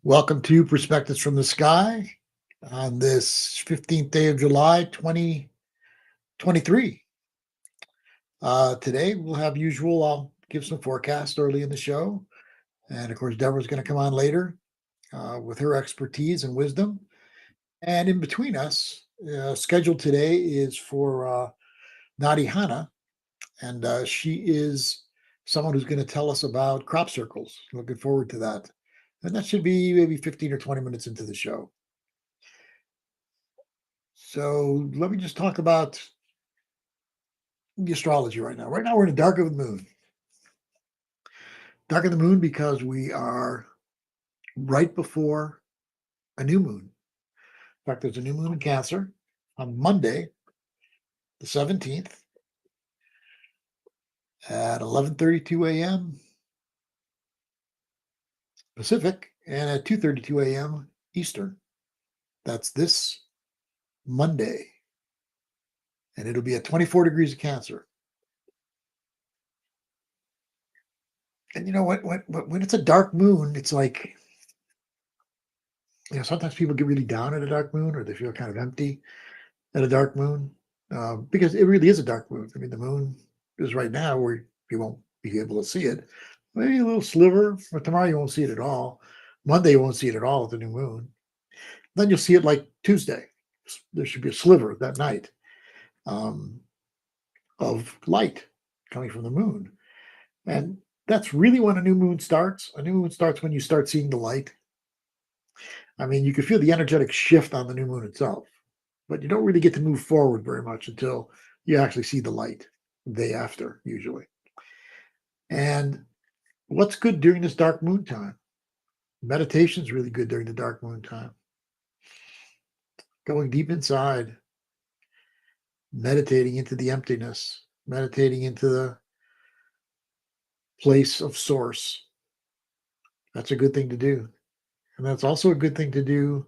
Welcome to Perspectives from the Sky on this 15th day of July, 2023. Today we'll have usual, I'll give some forecast early in the show. And of course, Deborah's going to come on later with her expertise and wisdom. And in between us, scheduled today is for Nadi Hana. And she is someone who's going to tell us about crop circles. Looking forward to that. And that should be maybe 15 or 20 minutes into the show. So let me just talk about the astrology right now. Right now, we're in the dark of the moon. Dark of the moon because we are right before a new moon. In fact, there's a new moon in Cancer on Monday, the 17th, at 11:32 a.m. Pacific and at 2:32 a.m. Eastern. That's this Monday, and it'll be at 24 degrees of Cancer. And you know what? When it's a dark moon, it's like, sometimes people get really down at a dark moon, or they feel kind of empty at a dark moon, because it really is a dark moon. I mean, the moon is right now where you won't be able to see it. Maybe a little sliver, but tomorrow you won't see it at all. Monday you won't see it at all with the new moon. Then you'll see it like Tuesday. There should be a sliver that night um, of light coming from the moon. And that's really when a new moon starts. A new moon starts when you start seeing the light. I mean, you can feel the energetic shift on the new moon itself, but you don't really get to move forward very much until you actually see the light the day after, usually. And what's good during this dark moon time? Meditation is really good during the dark moon time. Going deep inside, meditating into the emptiness, meditating into the place of source. That's a good thing to do. And that's also a good thing to do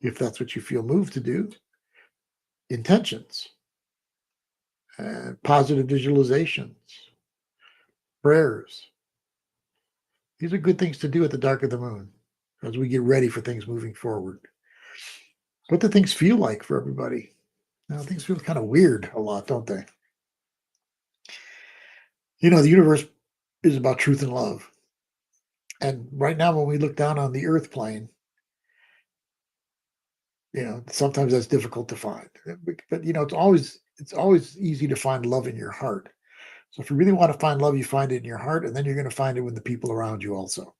if that's what you feel moved to do. Intentions, positive visualizations, prayers. These are good things to do at the dark of the moon as we get ready for things moving forward. What do things feel like for everybody? Now, things feel kind of weird a lot, don't they? The universe is about truth and love. And right now, when we look down on the earth plane, sometimes that's difficult to find. But it's always easy to find love in your heart. So if you really want to find love, you find it in your heart, and then you're going to find it with the people around you also.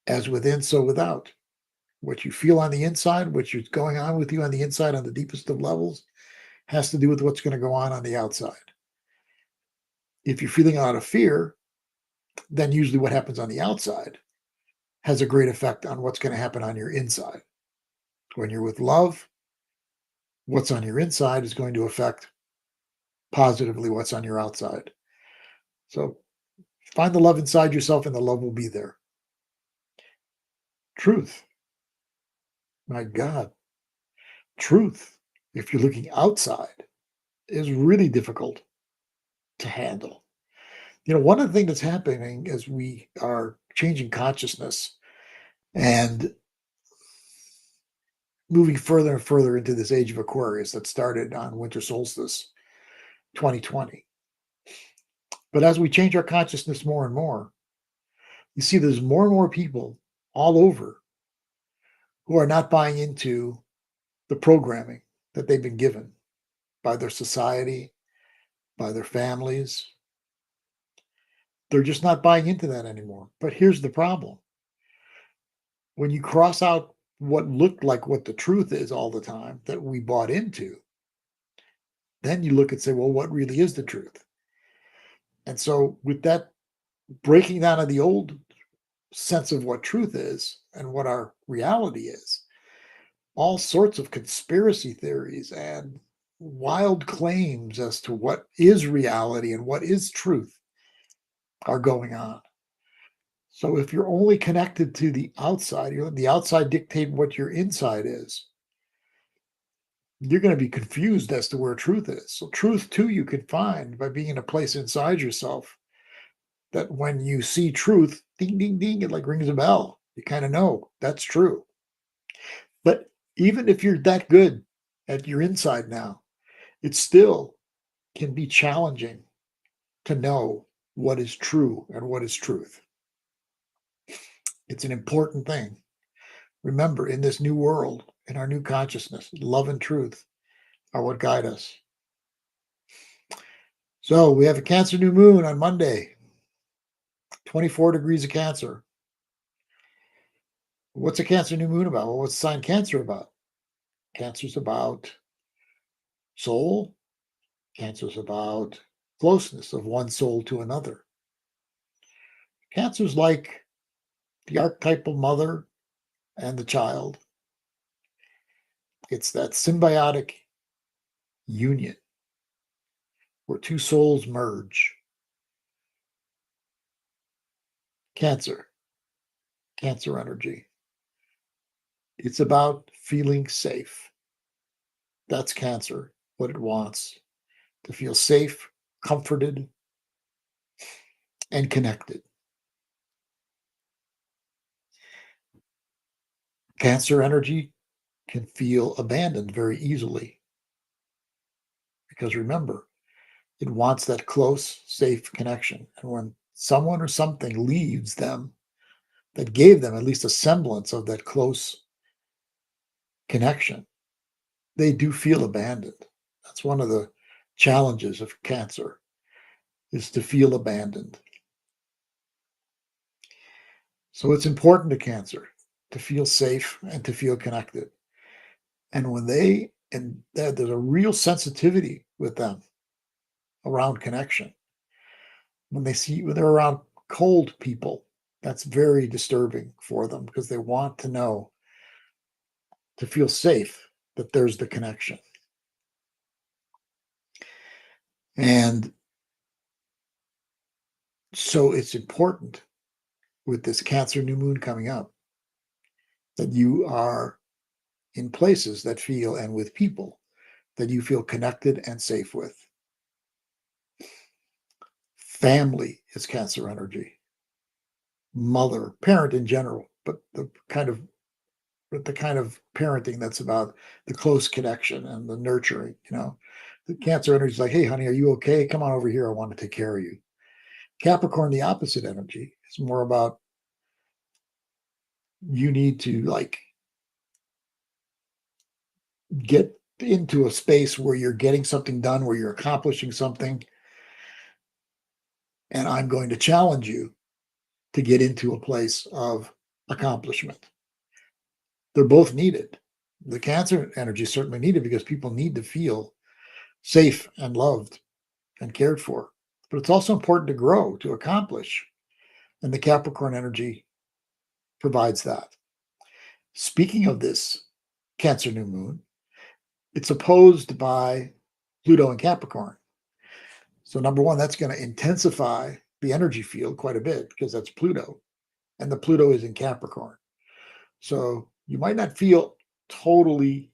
As within, so without. What you feel on the inside, what's going on with you on the inside on the deepest of levels, has to do with what's going to go on the outside. If you're feeling out of fear, then usually what happens on the outside has a great effect on what's going to happen on your inside. When you're with love, what's on your inside is going to affect positively what's on your outside. So find the love inside yourself and the love will be there. Truth. My God. Truth, if you're looking outside, is really difficult to handle. One of the things that's happening as we are changing consciousness and moving further and further into this age of Aquarius that started on winter solstice 2020. But as we change our consciousness more and more, you see there's more and more people all over who are not buying into the programming that they've been given by their society, by their families. They're just not buying into that anymore. But here's the problem. When you cross out what looked like what the truth is all the time that we bought into, then you look and say, well, what really is the truth? And so with that breaking down of the old sense of what truth is and what our reality is, all sorts of conspiracy theories and wild claims as to what is reality and what is truth are going on. So if you're only connected to the outside, you let the outside dictate what your inside is, you're going to be confused as to where truth is. So truth, too, you can find by being in a place inside yourself that when you see truth, ding, ding, ding, it like rings a bell. You kind of know that's true. But even if you're that good at your inside now, it still can be challenging to know what is true and what is truth. It's an important thing. Remember, in this new world, in our new consciousness, love and truth are what guide us. So we have a Cancer new moon on Monday, 24 degrees of Cancer. What's a Cancer new moon about? Well, what's sign Cancer about? Cancer's about soul. Cancer's about closeness of one soul to another. Cancer's like the archetypal mother and the child. It's that symbiotic union where two souls merge. Cancer energy. It's about feeling safe. That's Cancer, what it wants, to feel safe, comforted, and connected. Cancer energy can feel abandoned very easily because remember, it wants that close, safe connection. And when someone or something leaves them that gave them at least a semblance of that close connection, they do feel abandoned. That's one of the challenges of Cancer, is to feel abandoned. So it's important to Cancer to feel safe and to feel connected. And when there's a real sensitivity with them around connection. When they're around cold people, that's very disturbing for them because they want to know, to feel safe, that there's the connection. And so it's important with this Cancer new moon coming up that you are in places that feel, and with people that you feel connected and safe with. Family is Cancer energy. Mother, parent in general, but the kind of parenting that's about the close connection and the nurturing, The Cancer energy is like, hey, honey, are you okay? Come on over here. I want to take care of you. Capricorn, the opposite energy, is more about you need to get into a space where you're getting something done, where you're accomplishing something. And I'm going to challenge you to get into a place of accomplishment. They're both needed. The Cancer energy is certainly needed because people need to feel safe and loved and cared for. But it's also important to grow, to accomplish. And the Capricorn energy provides that. Speaking of this Cancer new moon, it's opposed by Pluto and Capricorn. So number one, that's going to intensify the energy field quite a bit because that's Pluto. And the Pluto is in Capricorn. So you might not feel totally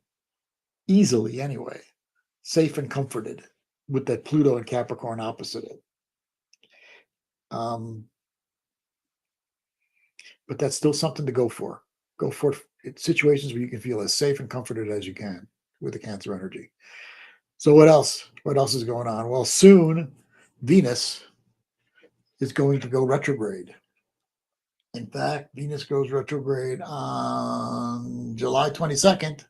easily anyway, safe and comforted with that Pluto and Capricorn opposite it. But that's still something to go for. Go for situations where you can feel as safe and comforted as you can with the Cancer energy. So what else? What else is going on? Well, soon Venus is going to go retrograde. In fact, Venus goes retrograde on July 22nd,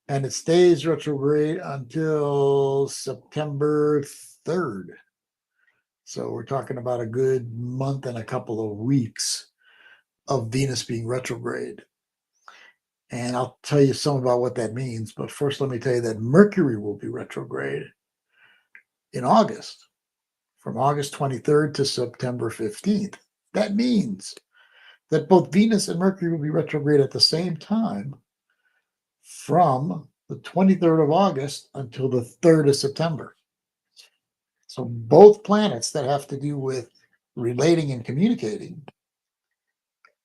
and it stays retrograde until September 3rd. So we're talking about a good month and a couple of weeks of Venus being retrograde. And I'll tell you some about what that means. But first, let me tell you that Mercury will be retrograde in August, from August 23rd to September 15th. That means that both Venus and Mercury will be retrograde at the same time from the 23rd of August until the 3rd of September. So both planets that have to do with relating and communicating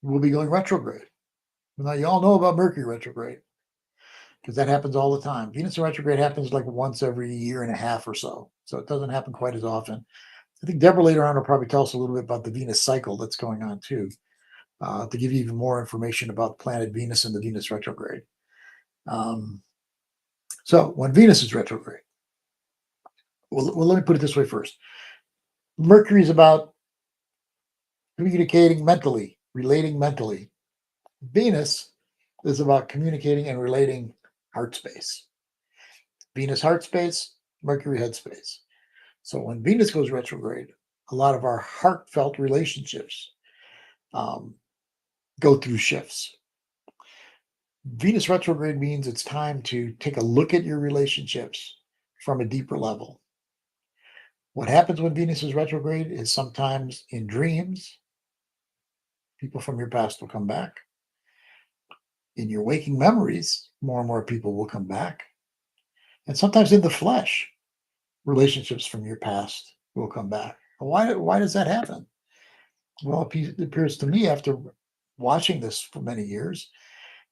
will be going retrograde. Now, you all know about Mercury retrograde because that happens all the time. Venus retrograde happens like once every year and a half or so. So it doesn't happen quite as often. I think Deborah later on will probably tell us a little bit about the Venus cycle that's going on too, to give you even more information about planet Venus and the Venus retrograde. So when Venus is retrograde, well, let me put it this way first. Mercury is about communicating mentally, relating mentally. Venus is about communicating and relating heart space. Venus heart space, Mercury head space. So when Venus goes retrograde, a lot of our heartfelt relationships um, go through shifts. Venus retrograde means it's time to take a look at your relationships from a deeper level. What happens when Venus is retrograde is sometimes in dreams, people from your past will come back. In your waking memories, more and more people will come back. And sometimes in the flesh, relationships from your past will come back. Why does that happen? Well, it appears to me after watching this for many years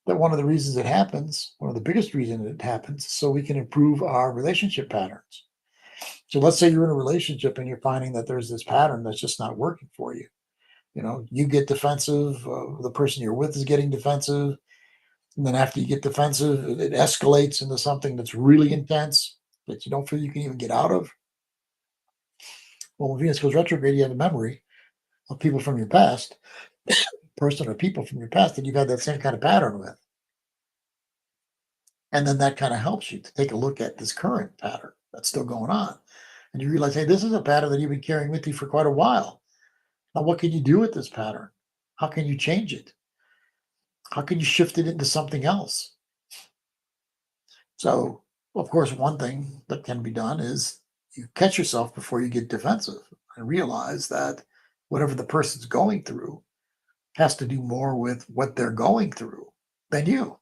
that one of the reasons it happens, one of the biggest reasons it happens, is so we can improve our relationship patterns. So let's say you're in a relationship and you're finding that there's this pattern that's just not working for you. You get defensive, the person you're with is getting defensive. And then after you get defensive, it escalates into something that's really intense that you don't feel you can even get out of. Well, when Venus goes retrograde, you have a memory of people from your past, person or people from your past that you've had that same kind of pattern with. And then that kind of helps you to take a look at this current pattern that's still going on. And you realize, hey, this is a pattern that you've been carrying with you for quite a while. Now, what can you do with this pattern? How can you change it? How can you shift it into something else? So, of course, one thing that can be done is you catch yourself before you get defensive and realize that whatever the person's going through has to do more with what they're going through than you.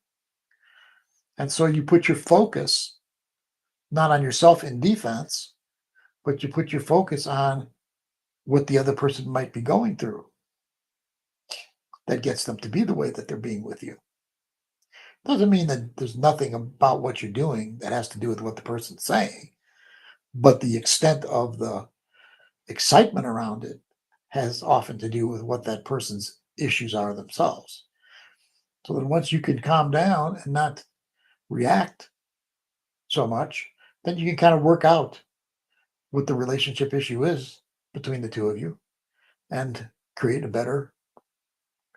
And so you put your focus not on yourself in defense, but you put your focus on what the other person might be going through that gets them to be the way that they're being with you. Doesn't mean that there's nothing about what you're doing that has to do with what the person's saying, but the extent of the excitement around it has often to do with what that person's issues are themselves. So then once you can calm down and not react so much, then you can kind of work out what the relationship issue is between the two of you and create a better,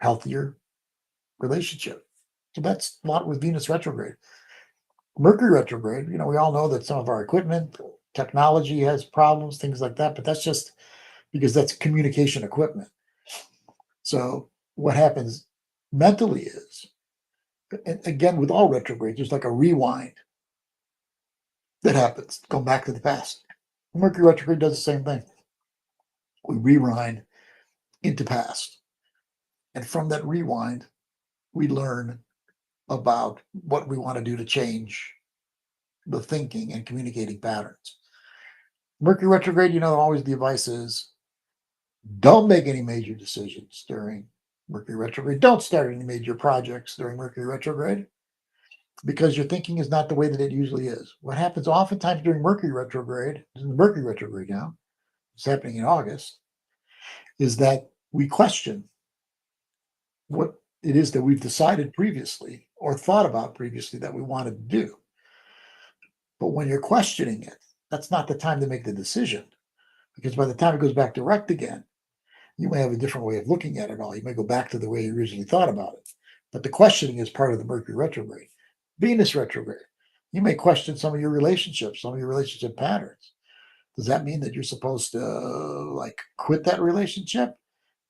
healthier relationship. So that's a lot with Venus retrograde. Mercury retrograde, we all know that some of our equipment, technology has problems, things like that, but that's just because that's communication equipment. So what happens mentally is, and again, with all retrogrades, there's like a rewind that happens, go back to the past. Mercury retrograde does the same thing. We rewind into past. And from that rewind, we learn about what we want to do to change the thinking and communicating patterns. Mercury retrograde, always the advice is don't make any major decisions during Mercury retrograde. Don't start any major projects during Mercury retrograde because your thinking is not the way that it usually is. What happens oftentimes during Mercury retrograde, now, it's happening in August, is that we question what it is that we've decided previously or thought about previously that we wanted to do. But when you're questioning it, that's not the time to make the decision because by the time it goes back direct again, you may have a different way of looking at it all. You may go back to the way you originally thought about it. But the questioning is part of the Mercury retrograde. Venus retrograde, you may question some of your relationships, some of your relationship patterns. Does that mean that you're supposed to quit that relationship?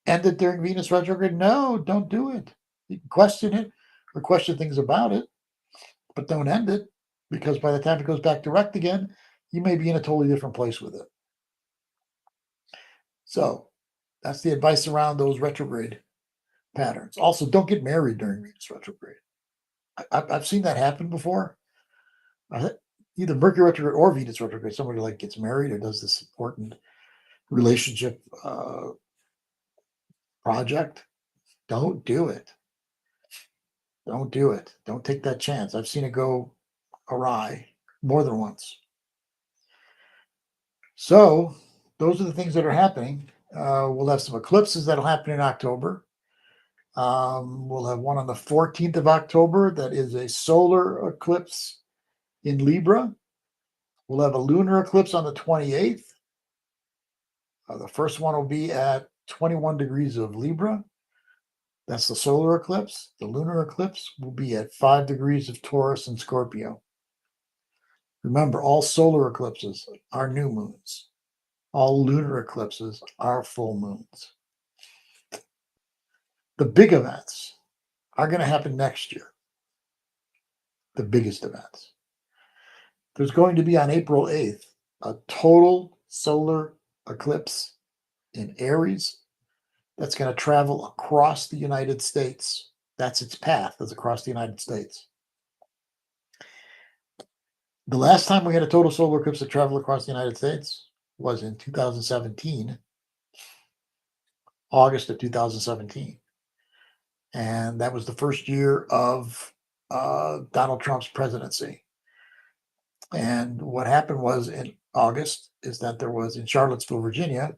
End it during Venus retrograde? No, don't do it. You can question it or question things about it, but don't end it because by the time it goes back direct again, you may be in a totally different place with it. So that's the advice around those retrograde patterns. Also, don't get married during Venus retrograde. I've seen that happen before. Either Mercury retrograde or Venus retrograde. Somebody gets married or does this important relationship project. Don't do it. Don't do it. Don't take that chance. I've seen it go awry more than once. So those are the things that are happening. We'll have some eclipses that'll happen in October. We'll have one on the 14th of October that is a solar eclipse in Libra. We'll have a lunar eclipse on the 28th. The first one will be at 21 degrees of Libra. That's the solar eclipse. The lunar eclipse will be at 5 degrees of Taurus and Scorpio. Remember, all solar eclipses are new moons. All lunar eclipses are full moons. The big events are going to happen next year. The biggest events. There's going to be on April 8th a total solar eclipse in Aries that's going to travel across the United States. That's its path, is across the United States. The last time we had a total solar eclipse that traveled across the United States was in 2017, August of 2017. And that was the first year of Donald Trump's presidency. And what happened was in August is that there was in Charlottesville, Virginia,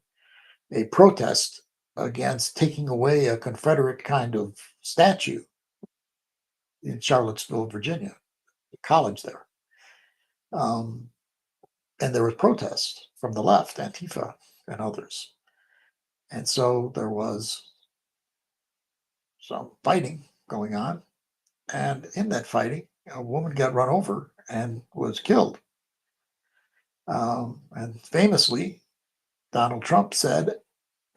a protest against taking away a Confederate kind of statue in Charlottesville, Virginia, the college there. And there was protests from the left, Antifa and others. And so there was some fighting going on. And in that fighting, a woman got run over and was killed. And famously, Donald Trump said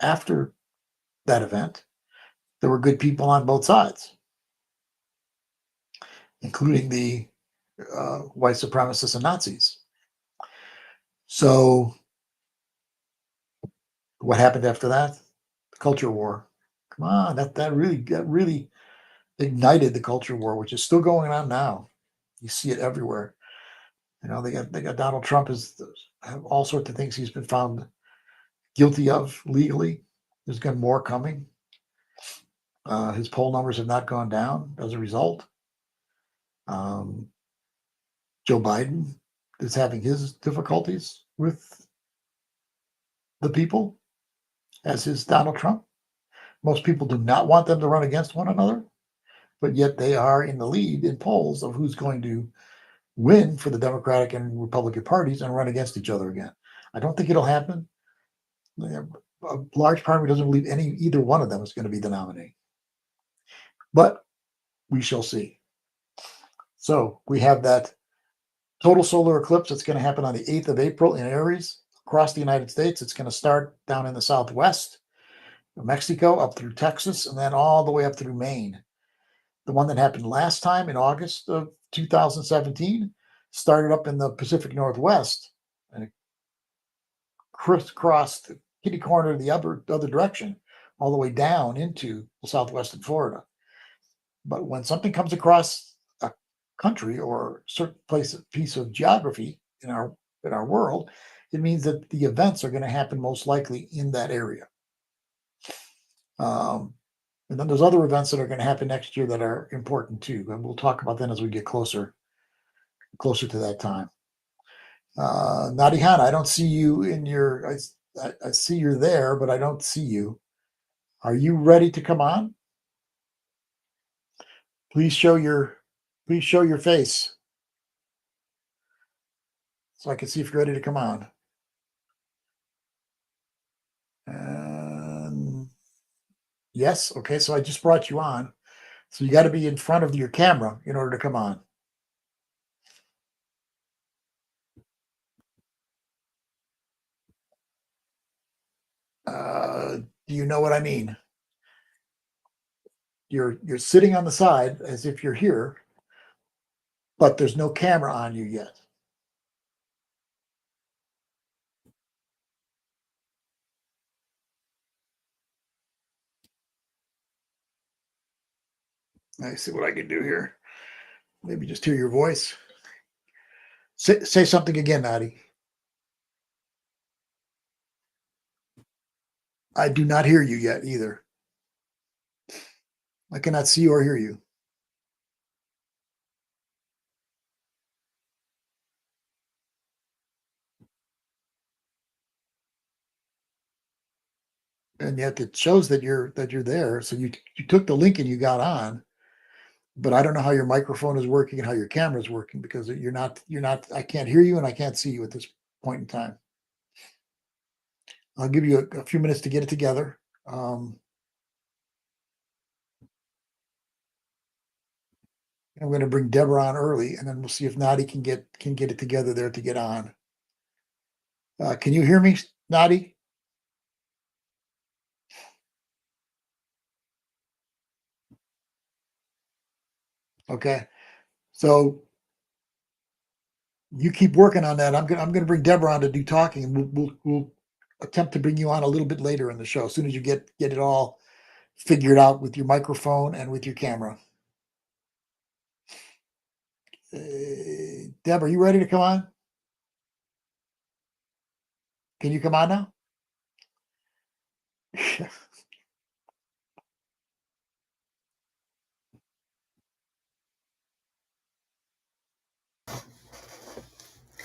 after that event, there were good people on both sides, including the white supremacists and Nazis. So what happened after that? The culture war. Come on, that really ignited the culture war, which is still going on now. You see it everywhere. You know, they got Donald Trump have all sorts of things he's been found guilty of legally. There's been more coming. His poll numbers have not gone down as a result. Joe Biden is having his difficulties with the people, as is Donald Trump. Most people do not want them to run against one another, but yet they are in the lead in polls of who's going to win for the Democratic and Republican parties and run against each other again. I don't think it'll happen. A large part of me doesn't believe either one of them is going to be the nominee. But we shall see. So we have that total solar eclipse that's going to happen on the 8th of April in Aries across the United States. It's going to start down in the Southwest, Mexico, up through Texas, and then all the way up through Maine. The one that happened last time in August of 2017 started up in the Pacific Northwest and it crisscrossed the kitty corner the other direction, all the way down into southwestern Florida. But when something comes across a country or a certain piece of geography in our world, it means that the events are going to happen most likely in that area. And then there's other events that are going to happen next year that are important too. And we'll talk about that as we get closer to that time. Nadi Hana, I don't see you in your, I see you're there, but I don't see you. Are you ready to come on? Please show your face so I can see if you're ready to come on. Yes, okay, so I just brought you on. So you got to be in front of your camera in order to come on. Do you know what I mean? You're sitting on the side as if you're here, but there's no camera on you yet. I see what I can do here. Maybe just hear your voice. Say something again, Nadi. I do not hear you yet either. I cannot see or hear you. and yet it shows that you're there. So you took the link and you got on, but I don't know how your microphone is working and how your camera is working, because you're not. I can't hear you and I can't see you at this point in time. I'll give you a few minutes to get it together. I'm going to bring Deborah on early, and then we'll see if Nadi can get it together there to get on. Can you hear me, Nadi? Okay, so you keep working on that. I'm gonna bring Deborah on to do talking, and we'll attempt to bring you on a little bit later in the show, as soon as you get it all figured out with your microphone and with your camera. Deborah, you ready to come on? Can you come on now?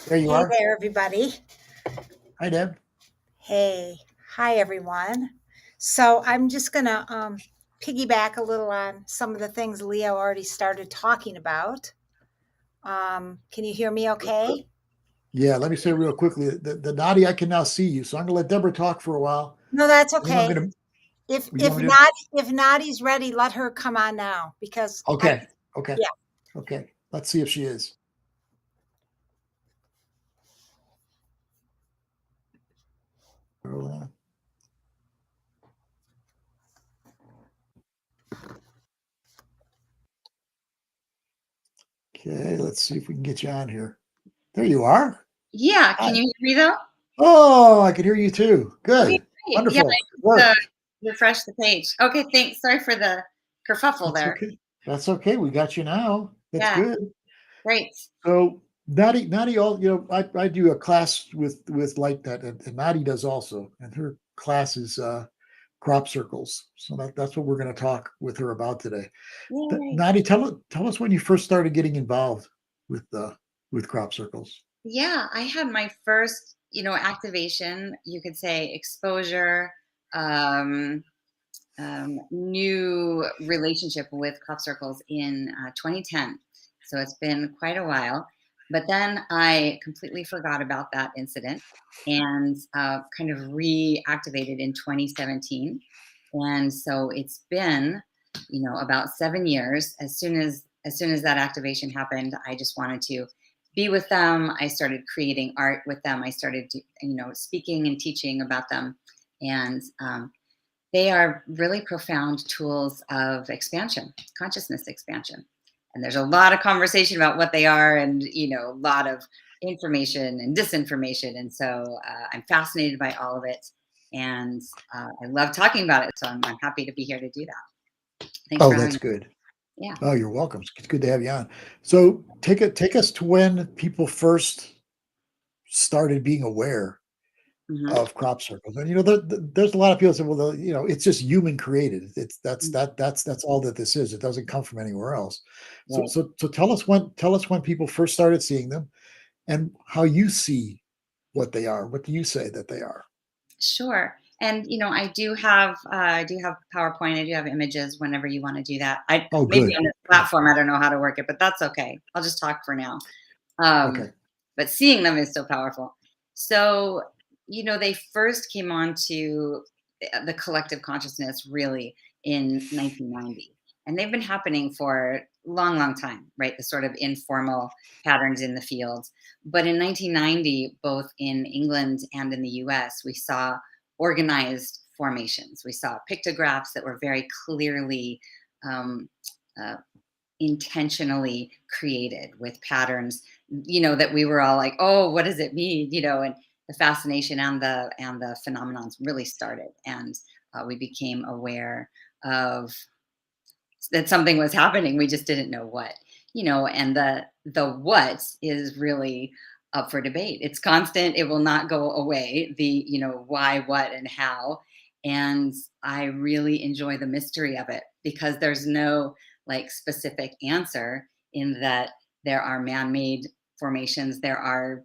There you are. Hey there, everybody. Hi, Deb. Hey. Hi, everyone. So I'm just going to piggyback a little on some of the things Leo already started talking about. Can you hear me okay? Yeah, let me say real quickly, the Nadi, I can now see you, so I'm gonna let Deborah talk for a while, No, that's and then I'm okay. gonna. If You if want me to? not if Nadi's ready, let her come on now because Okay. yeah. Okay. Let's see if she is. Hold on. Okay, let's see if we can get you on here. There you are. Yeah, Hi. can you hear me though? Oh, I can hear you too. Good. Okay, great. Wonderful. Yeah, Good work. refresh the page. Okay, thanks. Sorry for the kerfuffle That's there. okay. That's okay. We got you now. That's Yeah. good. Great. So Nadi, all I do a class with like that, and Nadi does also, and her class is crop circles. So that's what we're going to talk with her about today. Yay. Nadi, tell us when you first started getting involved with crop circles. Yeah, I had my first, activation, you could say exposure, new relationship with crop circles in 2010. So it's been quite a while. But then I completely forgot about that incident and kind of reactivated in 2017. And so it's been, about 7 years. As soon as that activation happened, I just wanted to be with them. I started creating art with them. I started, speaking and teaching about them. And they are really profound tools of expansion, consciousness expansion. And there's a lot of conversation about what they are, and a lot of information and disinformation. And so I'm fascinated by all of it, and I love talking about it. So I'm happy to be here to do that. Thanks Oh, for having that's me. good. Yeah. Oh, you're welcome. It's good to have you on. So take us to when people first started being aware Mm-hmm. of crop circles. And there's a lot of people that say, well, it's just human created. That's all that this is. It doesn't come from anywhere else. So Right. so tell us when people first started seeing them, and how you see what they are. What do you say that they are? Sure. And I do have PowerPoint. I do have images whenever you want to do that. I Oh, maybe good. on this platform I don't know how to work it, but that's okay. I'll just talk for now. Okay. But seeing them is so powerful. So, they first came on to the collective consciousness really in 1990. And they've been happening for a long, long time, right? The sort of informal patterns in the field. But in 1990, both in England and in the US, we saw organized formations. We saw pictographs that were very clearly um, uh, intentionally created with patterns, that we were all like, oh, what does it mean, and the fascination and the phenomenons really started, and we became aware of that something was happening. We just didn't know what, and the what is really up for debate. It's constant. It will not go away. The, why, what, and how. And I really enjoy the mystery of it, because there's no like specific answer, in that there are man-made formations. There are,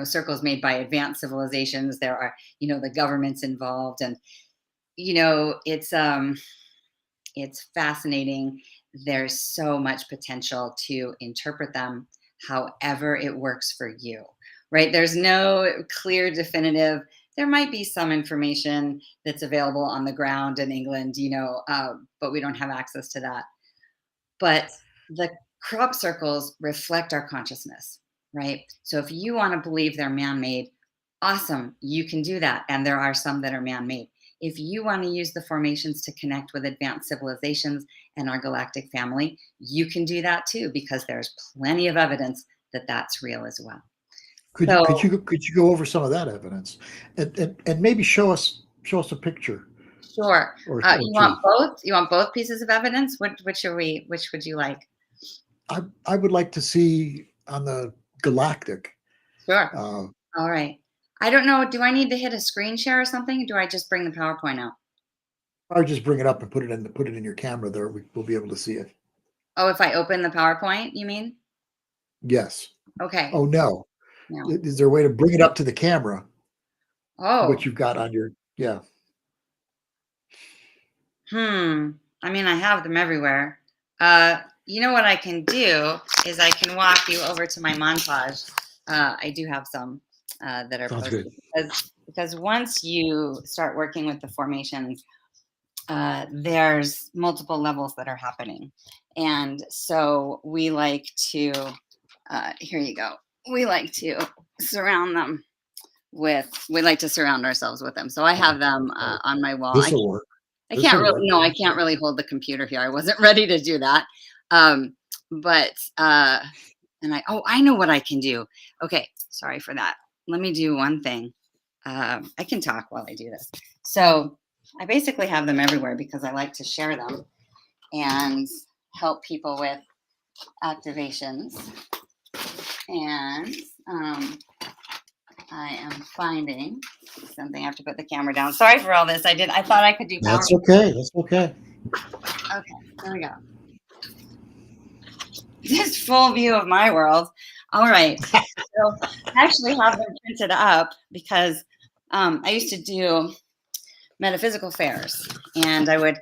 circles made by advanced civilizations. There are, the governments involved. And it's fascinating. There's so much potential to interpret them however it works for you, right? There's no clear definitive. There might be some information that's available on the ground in England, but we don't have access to that. But the crop circles reflect our consciousness, right? So if you want to believe they're man-made, awesome, you can do that. And there are some that are man-made. If you want to use the formations to connect with advanced civilizations and our galactic family, you can do that too, because there's plenty of evidence that that's real as well. Could you go over some of that evidence, and maybe show us a picture? Sure. Or You want both? You want both pieces of evidence? Which would you like? I would like to see on the galactic. Sure. All right. I don't know. Do I need to hit a screen share or something? Do I just bring the PowerPoint out? Or just bring it up and put it in your camera there. We'll be able to see it. Oh, if I open the PowerPoint, you mean? Yes. Okay. Oh, no. No. Is there a way to bring it up to the camera? Oh. What you've got on your, yeah. I mean, I have them everywhere. You know what I can do is I can walk you over to my montage. I do have some that are posted. Because once you start working with the formations, there's multiple levels that are happening. And so we like to, here you go. We like to surround ourselves with them. So I have them on my wall. This will work. I can't really hold the computer here. I wasn't ready to do that. I know what I can do. Okay, sorry for that. Let me do one thing. I can talk while I do this. So I basically have them everywhere because I like to share them and help people with activations. And I am finding something. I have to put the camera down. Sorry for all this. I thought I could do power. That's okay. That's okay. Okay, there we go. This full view of my world. All right. So I actually have them printed up because I used to do metaphysical fairs, and I would,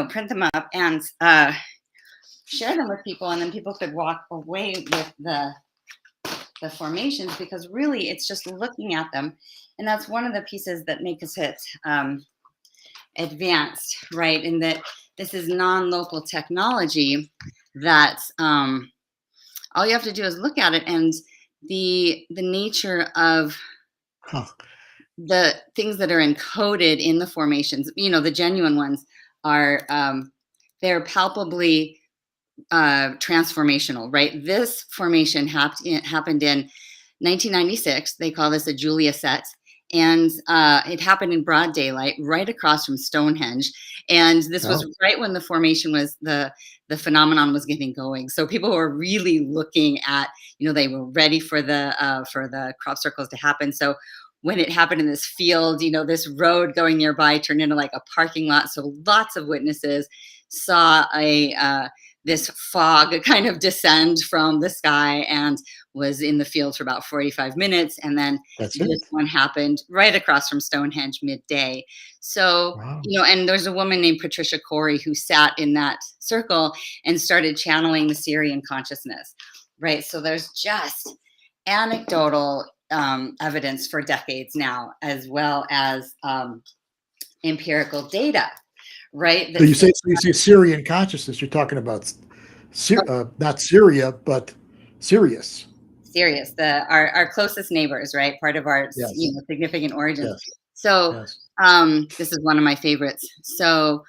print them up and share them with people, and then people could walk away with the formations, because really it's just looking at them. And that's one of the pieces that make us hit advanced, right? In that this is non-local technology that all you have to do is look at it, and the nature of the things that are encoded in the formations, the genuine ones are, they're palpably transformational, right? This formation happened in 1996. They call this a Julia set. And it happened in broad daylight, right across from Stonehenge. And this was right when the formation was, the phenomenon was getting going. So people were really looking at, they were ready for the crop circles to happen. So when it happened in this field, this road going nearby turned into like a parking lot. So lots of witnesses saw this fog kind of descend from the sky and was in the field for about 45 minutes. And then this one happened right across from Stonehenge midday. So, and there's a woman named Patricia Corey who sat in that circle and started channeling the Syrian consciousness, right? So there's just anecdotal evidence for decades now, as well as empirical data. Right. So you say Syrian consciousness. You're talking about not Syria, but Sirius. Sirius, our closest neighbors, right? Part of our significant origins. Yes. So this is one of my favorites. So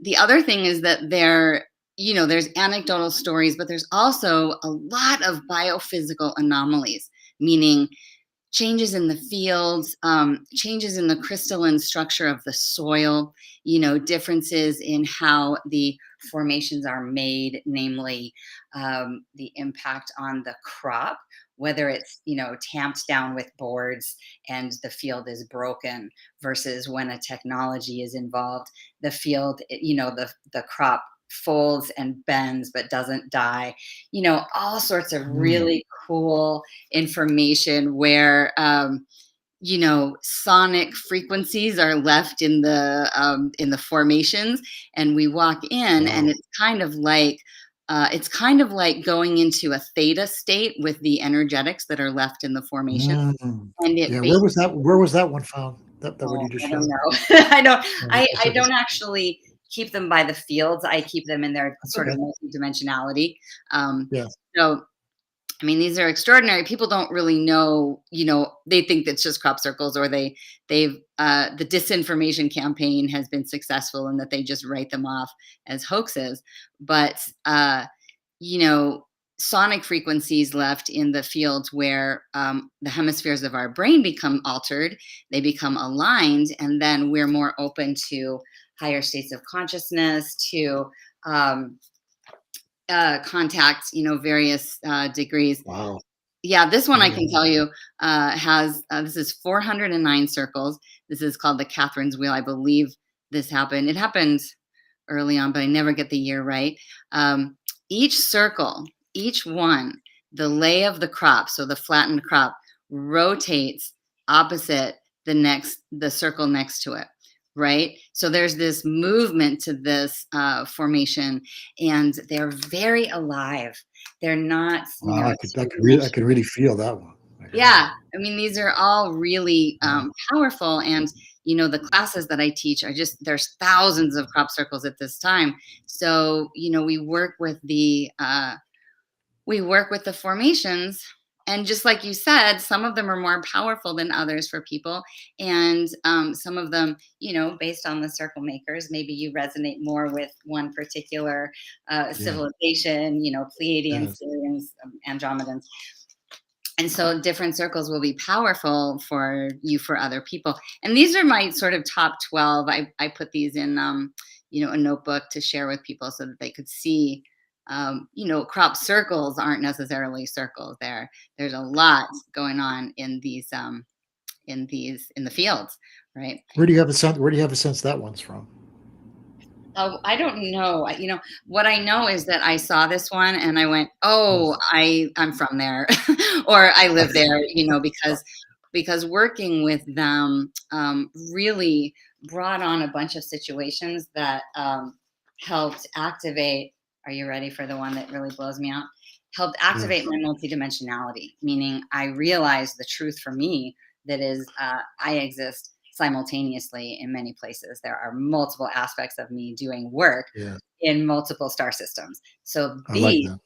the other thing is that there's anecdotal stories, but there's also a lot of biophysical anomalies, meaning changes in the fields, changes in the crystalline structure of the soil, differences in how the formations are made, namely the impact on the crop, whether it's, tamped down with boards and the field is broken, versus when a technology is involved, the field, the crop folds and bends but doesn't die. All sorts of really cool information where sonic frequencies are left in the formations, and we walk in, and Wow. it's kind of like going into a theta state with the energetics that are left in the formation, Mm. and it Yeah, basically, where was that one found? That what oh, you just I don't showed? know. Oh, I that's okay. don't actually keep them by the fields. I keep them in their That's sort of okay. multidimensionality. Um, Yeah. so I mean, these are extraordinary. People don't really know, they think it's just crop circles, or the disinformation campaign has been successful and that they just write them off as hoaxes. But, you know, sonic frequencies left in the fields where the hemispheres of our brain become altered, they become aligned, and then we're more open to higher states of consciousness, to um, contact, various degrees. Wow. Yeah, this one I can Wow. tell you has this is 409 circles. This is called the Catherine's Wheel. I believe this happened. It happened early on, but I never get the year right. Um, each circle, each one, the lay of the crop, so the flattened crop, rotates opposite the circle next to it. Right. So there's this movement to this formation, and they're very alive. They're not, Wow, I two-dimensional. could really feel that one. Yeah, I mean, these are all really Yeah. powerful, and the classes that I teach are there's thousands of crop circles at this time. So we work with the formations, and just like you said, some of them are more powerful than others for people, and some of them, based on the circle makers, maybe you resonate more with one particular Yeah. civilization, Pleiadians, Yes. Sirians, Andromedans, and so different circles will be powerful for you, for other people. And these are my sort of top 12. I put these in a notebook to share with people so that they could see, crop circles aren't necessarily circles. There's a lot going on in the fields, right? Where do you have a sense that one's from? Oh, I don't know. What I know is that I saw this one and I went, Yeah. "Oh, I'm from there," or "I live there," because working with them really brought on a bunch of situations that helped activate. Are you ready for the one that really blows me out? Helped activate Yes. my multidimensionality, meaning I realized the truth for me, that is, I exist simultaneously in many places. There are multiple aspects of me doing work Yeah. in multiple star systems. So I like that.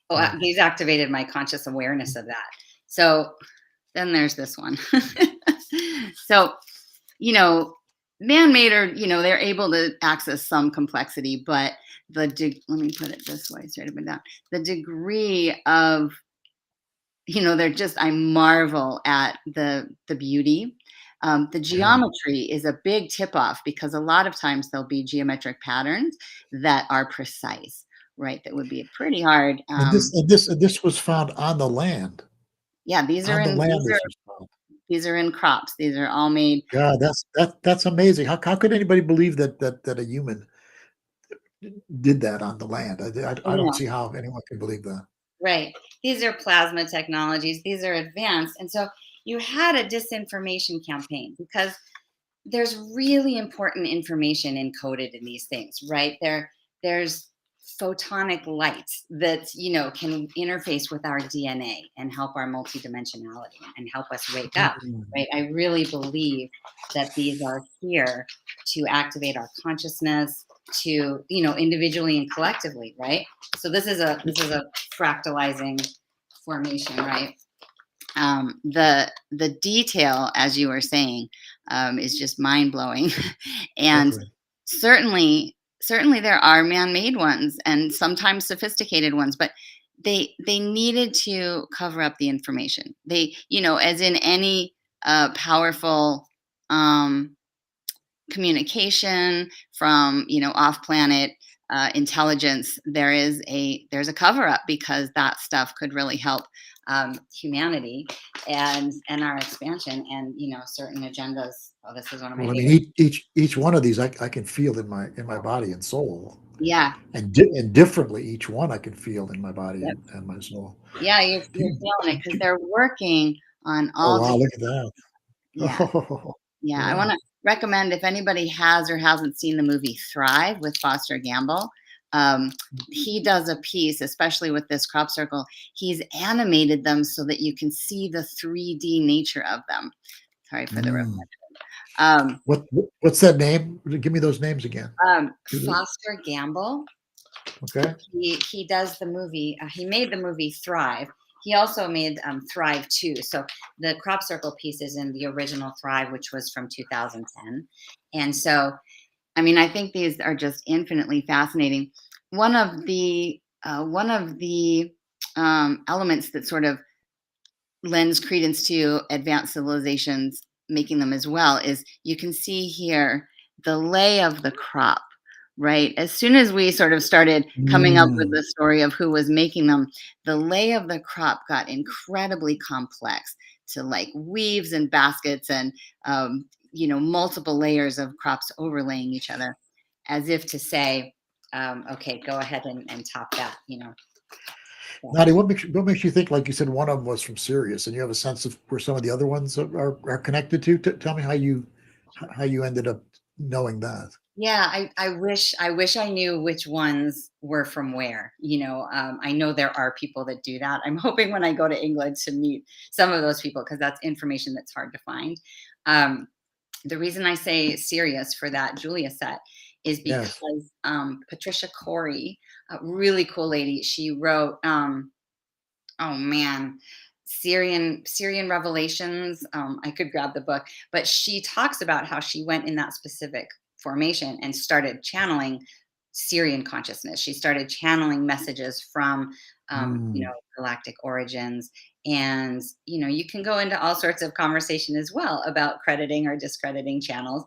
Yeah. these activated my conscious awareness of that. So then there's this one. So, man-made, or they're able to access some complexity, but let me put it this way, straight up and down. The degree of, I marvel at the beauty. The Yeah. geometry is a big tip off, because a lot of times there'll be geometric patterns that are precise, right? That would be pretty hard. And this was found on the land. Yeah, On the land this was found. these are in crops. These are all made. God, that's amazing. How could anybody believe that a human did that on the land? I don't see how anyone can believe that. Right. These are plasma technologies. These are advanced. And so you had a disinformation campaign, because there's really important information encoded in these things, right? There's photonic light that, can interface with our DNA and help our multidimensionality and help us wake up, Mm. right? I really believe that these are here to activate our consciousness, to, individually and collectively, right? So this is a fractalizing formation, right? The detail, as you were saying, is just mind blowing, and Totally. certainly there are man-made ones and sometimes sophisticated ones, but they needed to cover up the information. They, as in any powerful um, communication from off planet intelligence, there's a cover up, because that stuff could really help humanity and our expansion, and certain agendas. Oh, this is one of my Well, I favorite. mean, each one of these I can feel in my body and soul, Yeah. and differently each one I can feel in my body Yep. and my soul. Yeah, you're Do you- feeling it, because they're working on Oh all wow, different. look at that! Yeah. Oh, Yeah, I yeah. wanna recommend if anybody has or hasn't seen the movie Thrive with Foster Gamble, um, he does a piece, especially with this crop circle, he's animated them so that you can see the 3D nature of them. Sorry for the Mm. repetition. Um, What's that name? Give me those names again. Foster Gamble, Okay. he does the movie, he made the movie Thrive. He also made, Thrive 2, so the crop circle piece is in the original Thrive, which was from 2010, and so I mean, I think these are just infinitely fascinating. One of the elements that sort of lends credence to advanced civilizations making them as well is you can see here the lay of the crop, right? As soon as we sort of started coming up with Mm. the story of who was making them, the lay of the crop got incredibly complex to like weaves and baskets and multiple layers of crops overlaying each other, as if to say, okay, go ahead and top that. So, Nadi, what makes you think, like you said, one of them was from Sirius, and you have a sense of where some of the other ones are connected to? Tell me how you ended up knowing that. yeah, I wish I knew which ones were from where. I know there are people that do that. I'm hoping when I go to England to meet some of those people because that's information that's hard to find. Um, the reason I say serious for that Julia set is Yes. because Patricia Corey, a really cool lady, she wrote. Oh man, Syrian Revelations. I could grab the book, but she talks about how she went in that specific formation and started channeling Syrian consciousness. She started channeling messages from, Mm. galactic origins, and you can go into all sorts of conversation as well about crediting or discrediting channels.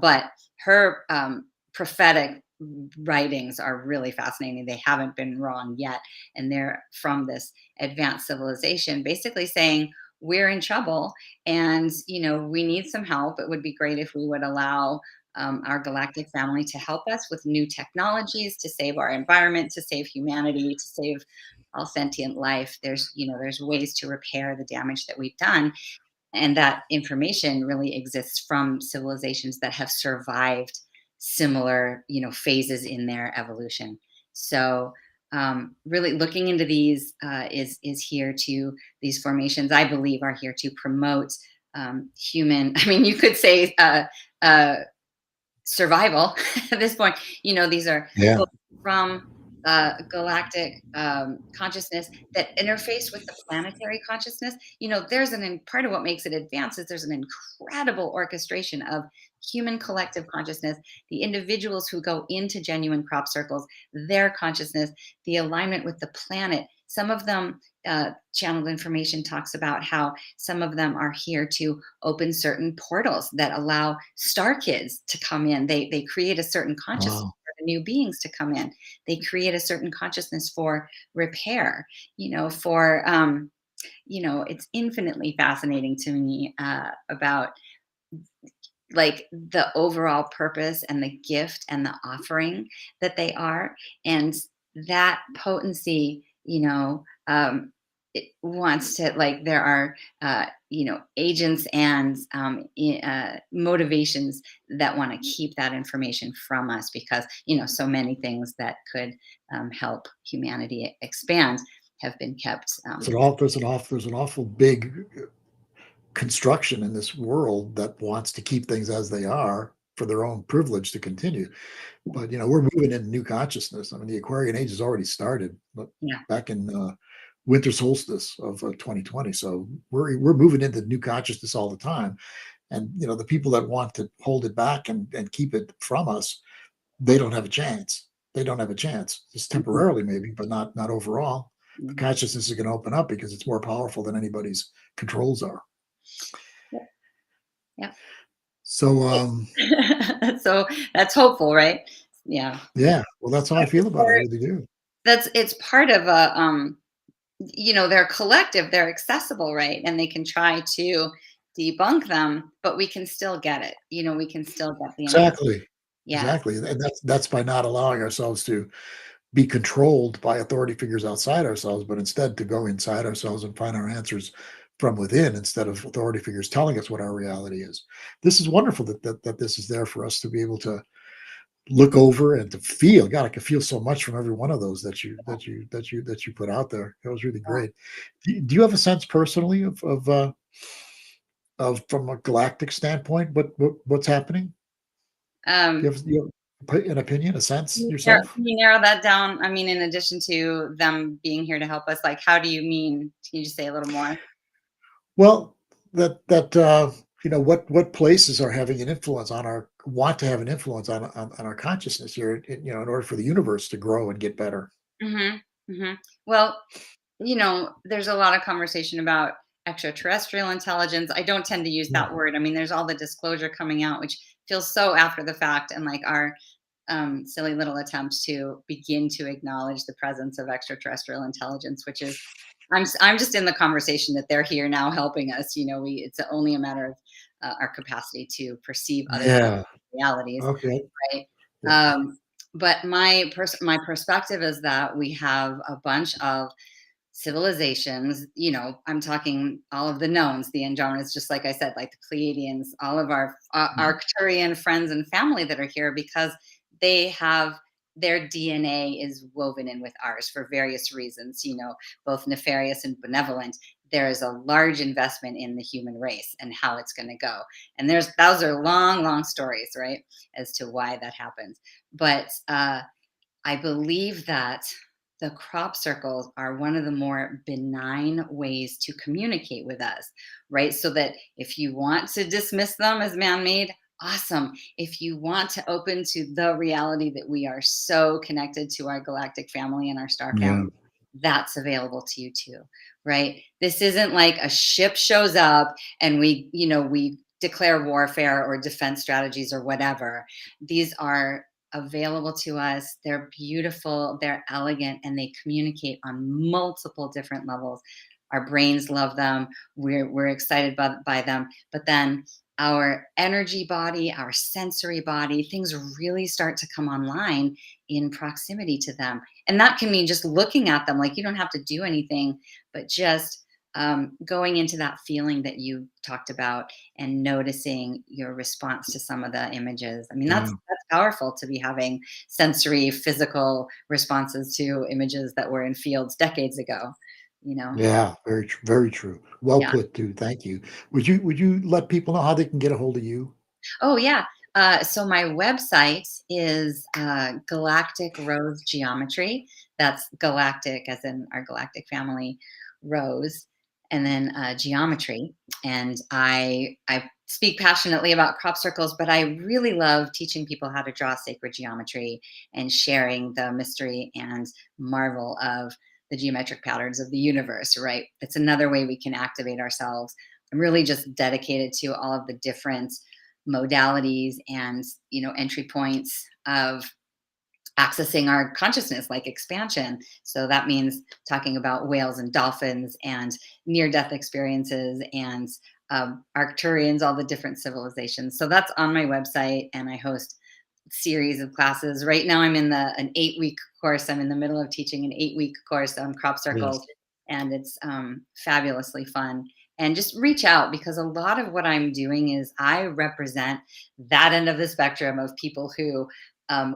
But her prophetic writings are really fascinating. They haven't been wrong yet, and they're from this advanced civilization, basically saying we're in trouble and we need some help. It would be great if we would allow our galactic family to help us with new technologies to save our environment, to save humanity, to save all sentient life. There's ways to repair the damage that we've done, and that information really exists from civilizations that have survived similar phases in their evolution. So really looking into these is here to these formations, I believe, are here to promote human I mean, you could say uh, survival at this point. These are Yeah. folks from galactic consciousness that interface with the planetary consciousness. There's part of what makes it advanced is there's an incredible orchestration of human collective consciousness, the individuals who go into genuine crop circles, their consciousness, the alignment with the planet. Some of them, channeled information talks about how some of them are here to open certain portals that allow star kids to come in. They create a certain consciousness Wow. for the new beings to come in. They create a certain consciousness for repair. It's infinitely fascinating to me about like the overall purpose and the gift and the offering that they are, and that potency. It wants to, like, there are agents and motivations that want to keep that information from us because so many things that could help humanity expand have been kept. There's an awful big construction in this world that wants to keep things as they are for their own privilege to continue. But we're moving into new consciousness. I mean, the Aquarian age has already started, but Yeah. back in winter solstice of 2020. So we're moving into new consciousness all the time. And the people that want to hold it back and keep it from us, they don't have a chance. They don't have a chance. Just Mhm. temporarily, maybe, but not overall. The Mhm. consciousness is going to open up because it's more powerful than anybody's controls are. Yeah. Yeah. So So that's hopeful, right? Yeah. yeah, well, that's how I feel about it. I really do. It's part of a they're collective, they're accessible, right? And they can try to debunk them, but we can still get it. We can still get the information. Exactly. Yes. Exactly. And that's by not allowing ourselves to be controlled by authority figures outside ourselves, but instead to go inside ourselves and find our answers from within instead of authority figures telling us what our reality is. This is wonderful that this is there for us to be able to look over and to feel. God, I can feel so much from every one of those that you put out there. It was really great. Do you have a sense personally of from a galactic standpoint what's happening? Um, Do you have an opinion, a sense can yourself? you narrow that down? I mean, in addition to them being here to help us, like, how do you mean? Can you just say a little more? Well, what places are having an influence on our want to have an influence on our consciousness here, in order for the universe to grow and get better. Hmm. Hmm. Well, there's a lot of conversation about extraterrestrial intelligence. I don't tend to use Yeah. that word. I mean, there's all the disclosure coming out, which feels so after the fact, and like our silly little attempts to begin to acknowledge the presence of extraterrestrial intelligence, which is, I'm just in the conversation that they're here now helping us. It's only a matter of our capacity to perceive other people's Yeah. realities, Okay. right? Yeah. But my perspective is that we have a bunch of civilizations. I'm talking all of the knowns, the Andromedans, just like I said, like the Pleiadians, all of our Mhm. Arcturian friends and family that are here, because they have their DNA is woven in with ours for various reasons, both nefarious and benevolent. There is a large investment in the human race and how it's going to go. And those are long, long stories, right, as to why that happens. But I believe that the crop circles are one of the more benign ways to communicate with us, right? So that if you want to dismiss them as man made, awesome. If you want to open to the reality that we are so connected to our galactic family and our star Yeah. family, that's available to you too, right? This isn't like a ship shows up and we declare warfare or defense strategies or whatever. These are available to us. They're beautiful, they're elegant, and they communicate on multiple different levels. Our brains love them. We're excited by them. But then our energy body, our sensory body, things really start to come online in proximity to them. And that can mean just looking at them, like you don't have to do anything, but just going into that feeling that you talked about and noticing your response to some of the images. I mean, that's Yeah. powerful to be having sensory, physical responses to images that were in fields decades ago. You know? Yeah. Very true. Well Yeah. put too. Thank you. Would you let people know how they can get a hold of you? Oh, yeah. So my website is Galactic Rose Geometry. That's galactic, as in our galactic family, rose, and then geometry. And I speak passionately about crop circles, but I really love teaching people how to draw sacred geometry and sharing the mystery and marvel of the geometric patterns of the universe. Right? It's another way we can activate ourselves. I'm really just dedicated to all of the different modalities and entry points of accessing our consciousness, like expansion. So that means talking about whales and dolphins and near death experiences and arcturians, all the different civilizations. So that's on my website, and I host series of classes. Right now I'm in an 8-week course. I'm in the middle of teaching an 8-week course on crop circles, Yes. and it's fabulously fun. And just reach out, because a lot of what I'm doing is I represent that end of the spectrum of people who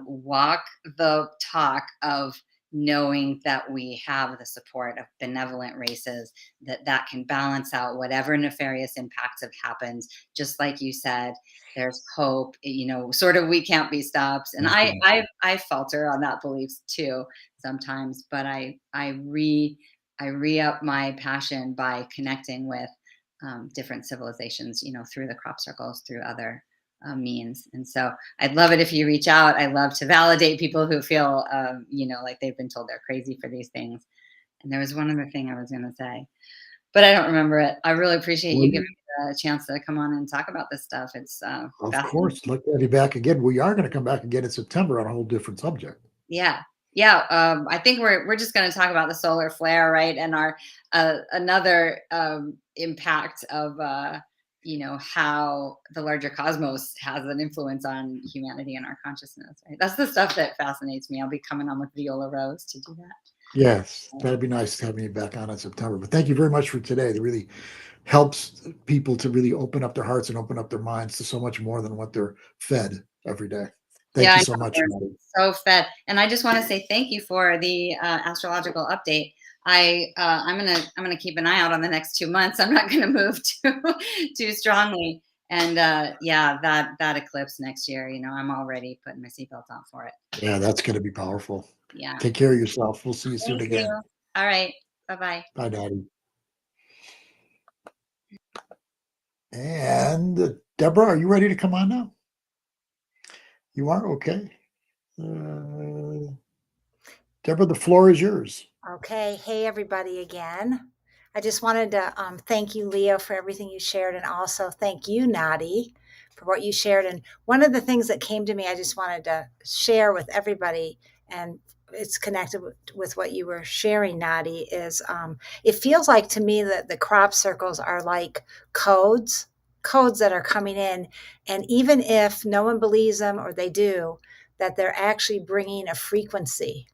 walk the talk of knowing that we have the support of benevolent races, that can balance out whatever nefarious impacts have happened. Just like you said, there's hope, sort of, we can't be stopped. And Thank you. I falter on that belief too sometimes, but I re-up my passion by connecting with different civilizations, through the crop circles, through other means. And so I'd love it if you reach out. I love to validate people who feel, like they've been told they're crazy for these things. And there was one other thing I was going to say, but I don't remember it. I really appreciate Well, you giving me the chance to come on and talk about this stuff. It's of fascinating. course, like to have you back again. We are going to come back again in September on a whole different subject. Yeah. Yeah. I think we're just going to talk about the solar flare, right? And our another impact of how the larger cosmos has an influence on humanity and our consciousness. Right? That's the stuff that fascinates me. I'll be coming on with Viola Rose to do that. Yes, that'd be nice having you back on in September. But thank you very much for today. It really helps people to really open up their hearts and open up their minds to so much more than what they're fed every day. Yeah, Thank I you know so much, they're Nadi. so fed. And I just want to say thank you for the astrological update. I'm gonna keep an eye out on the next 2 months. I'm not gonna move too strongly. And yeah, that eclipse next year, I'm already putting my seatbelt on for it. Yeah, that's going to be powerful. Yeah. Take care of yourself. We'll see you soon Thank again. you. All right. Bye-bye. Bye, Nadi. And Deborah, are you ready to come on now? You are? Okay. Deborah, the floor is yours. Okay. Hey, everybody, again. I just wanted to thank you, Leo, for everything you shared, and also thank you, Nadi, for what you shared. And one of the things that came to me, I just wanted to share with everybody, and it's connected with what you were sharing, Nadi, is it feels like to me that the crop circles are like codes that are coming in. And even if no one believes them or they do, that they're actually bringing a frequency,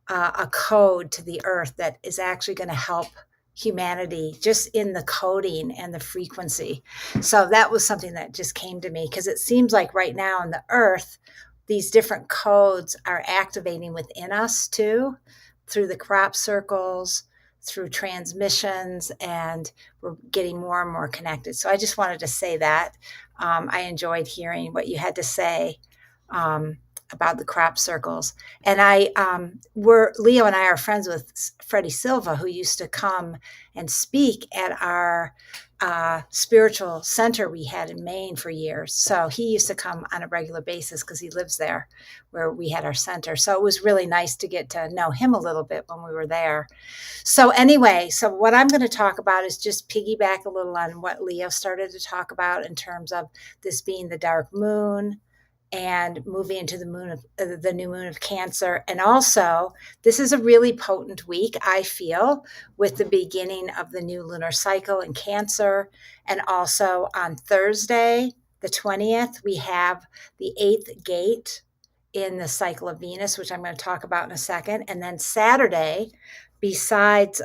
a code to the earth that is actually going to help humanity just in the coding and the frequency. So that was something that just came to me because it seems like right now on the earth, these different codes are activating within us too, through the crop circles, through transmissions, and we're getting more and more connected. So I just wanted to say that. I enjoyed hearing what you had to say. About the crop circles. And Leo and I are friends with Freddie Silva, who used to come and speak at our spiritual center we had in Maine for years. So he used to come on a regular basis because he lives there where we had our center. So it was really nice to get to know him a little bit when we were there. So anyway, so what I'm going to talk about is just piggyback a little on what Leo started to talk about in terms of this being the dark moon, and moving into the new moon of Cancer. And also, this is a really potent week, I feel, with the beginning of the new lunar cycle in Cancer. And also on Thursday, the 20th, we have the 8th gate in the cycle of Venus, which I'm going to talk about in a second. And then Saturday, besides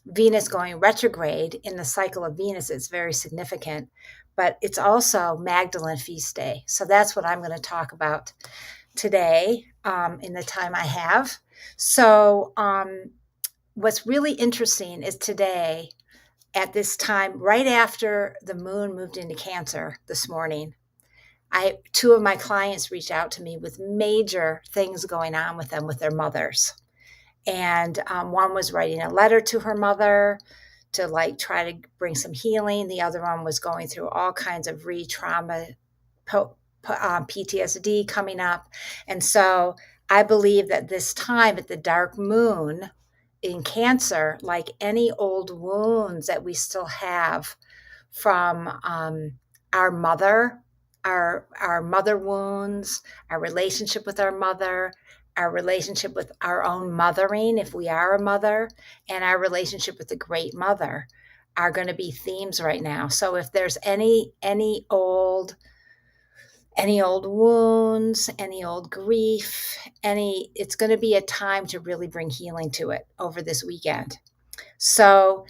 Venus going retrograde in the cycle of Venus, it's very significant, but it's also Magdalene Feast Day. So that's what I'm going to talk about today in the time I have. So what's really interesting is today at this time, right after the moon moved into Cancer this morning, two of my clients reached out to me with major things going on with them with their mothers. And one was writing a letter to her mother to try to bring some healing. The other one was going through all kinds of re-trauma, PTSD coming up. And so I believe that this time at the dark moon in Cancer, like any old wounds that we still have from our mother, our mother wounds, our relationship with our relationship with our own mothering, if we are a mother, and our relationship with the great mother are going to be themes right now. So if there's any old wounds, any old grief, it's going to be a time to really bring healing to it over this weekend. So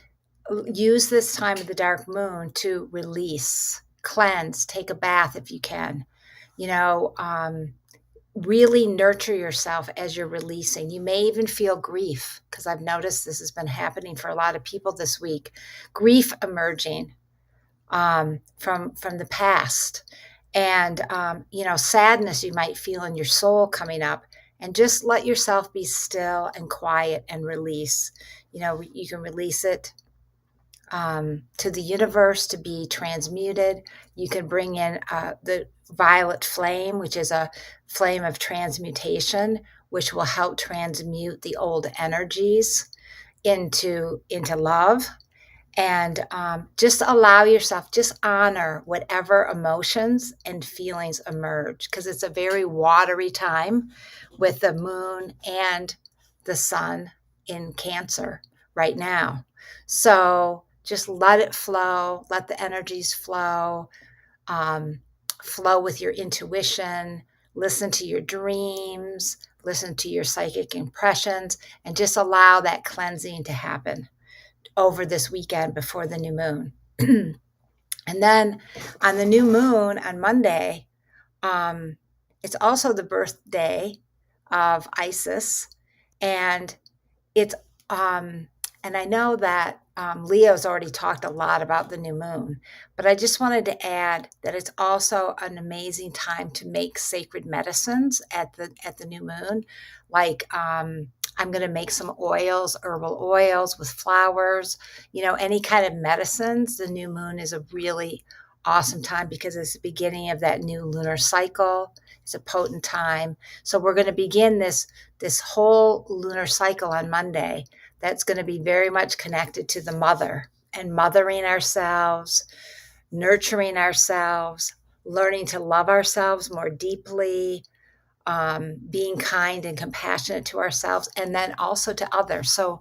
use this time of the dark moon to release, cleanse, take a bath if you can. Really nurture yourself as you're releasing. You may even feel grief, because I've noticed this has been happening for a lot of people this week. Grief emerging from the past, and sadness you might feel in your soul coming up. And just let yourself be still and quiet and release. You can release it to the universe to be transmuted. You can bring in the violet flame, which is a flame of transmutation, which will help transmute the old energies into love. And just allow yourself, just honor whatever emotions and feelings emerge, because it's a very watery time with the moon and the sun in Cancer right now. So just let it flow, let the energies flow, flow with your intuition, listen to your dreams, listen to your psychic impressions, and just allow that cleansing to happen over this weekend before the new moon. And then on the new moon on Monday, it's also the birthday of Isis, and it's and I know that Leo's already talked a lot about the new moon, but I just wanted to add that it's also an amazing time to make sacred medicines at the new moon. Like I'm going to make some oils, herbal oils with flowers, any kind of medicines. The new moon is a really awesome time because it's the beginning of that new lunar cycle. It's a potent time. So we're going to begin this whole lunar cycle on Monday that's going to be very much connected to the mother and mothering ourselves, nurturing ourselves, learning to love ourselves more deeply, being kind and compassionate to ourselves, and then also to others. So,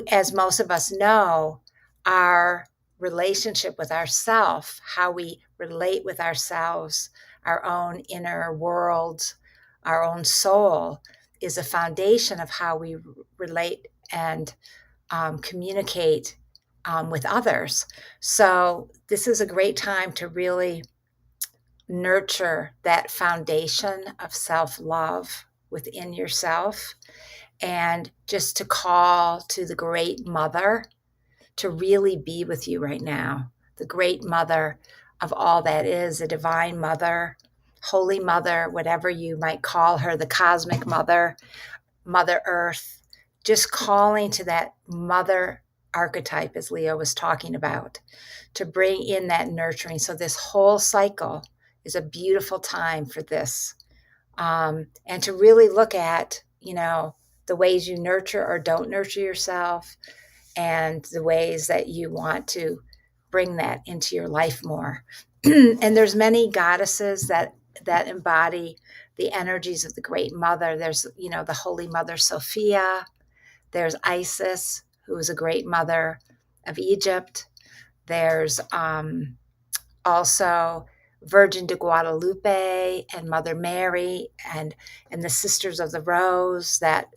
as most of us know, our relationship with ourself, how we relate with ourselves, our own inner world, our own soul, is a foundation of how we relate and communicate with others. So, this is a great time to really nurture that foundation of self-love within yourself, and just to call to the great mother to really be with you right now, the great mother of all that is, a divine mother, holy mother, whatever you might call her, the cosmic mother, Mother Earth, just calling to that mother archetype, as Leo was talking about, to bring in that nurturing. So this whole cycle is a beautiful time for this. And to really look at, the ways you nurture or don't nurture yourself, and the ways that you want to bring that into your life more. And there's many goddesses that embody the energies of the great mother. There's, the Holy Mother Sophia. There's Isis, who is a great mother of Egypt. There's also Virgin de Guadalupe and Mother Mary and the Sisters of the Rose that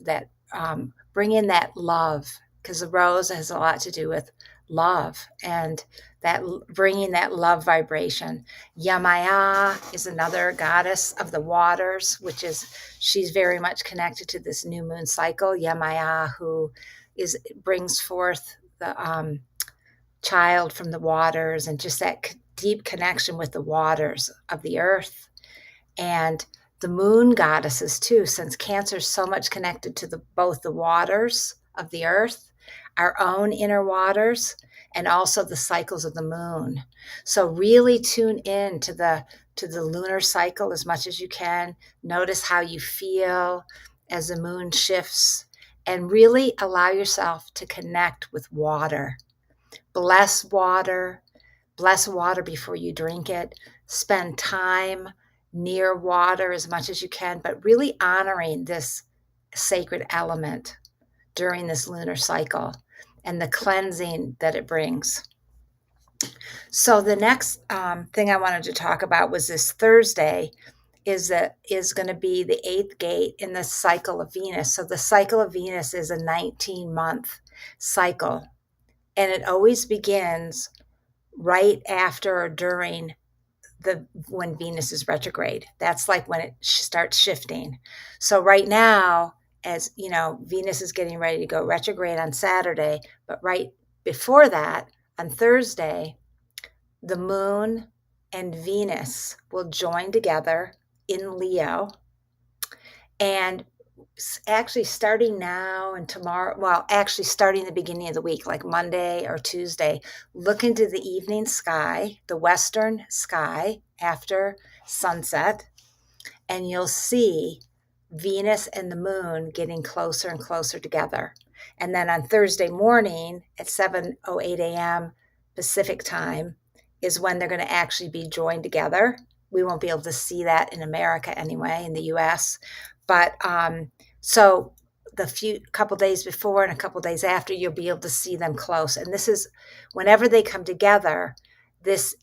bring in that love, because the rose has a lot to do with love and that bringing that love vibration. Yamaya is another goddess of the waters, she's very much connected to this new moon cycle. Yamaya, who brings forth the child from the waters, and just that deep connection with the waters of the earth. And the moon goddesses too, since Cancer is so much connected to both the waters of the earth, our own inner waters, and also the cycles of the moon. So really tune in to the lunar cycle as much as you can. Notice how you feel as the moon shifts, and really allow yourself to connect with water. Bless water before you drink it. Spend time near water as much as you can, but really honoring this sacred element during this lunar cycle and the cleansing that it brings. So the next thing I wanted to talk about was this Thursday is going to be the 8th gate in the cycle of Venus. So the cycle of Venus is a 19-month cycle, and it always begins right after or during when Venus is retrograde. That's like when it starts shifting. So right now, as you know, Venus is getting ready to go retrograde on Saturday, but right before that, on Thursday, the moon and Venus will join together in Leo. And actually starting now and tomorrow, starting the beginning of the week, like Monday or Tuesday, look into the evening sky, the western sky after sunset, and you'll see Venus and the moon getting closer and closer together. And then on Thursday morning at 7:08 a.m. Pacific time is when they're going to actually be joined together. We won't be able to see that in America anyway, in the US. But so the couple days before and a couple days after, you'll be able to see them close. And this is whenever they come together, this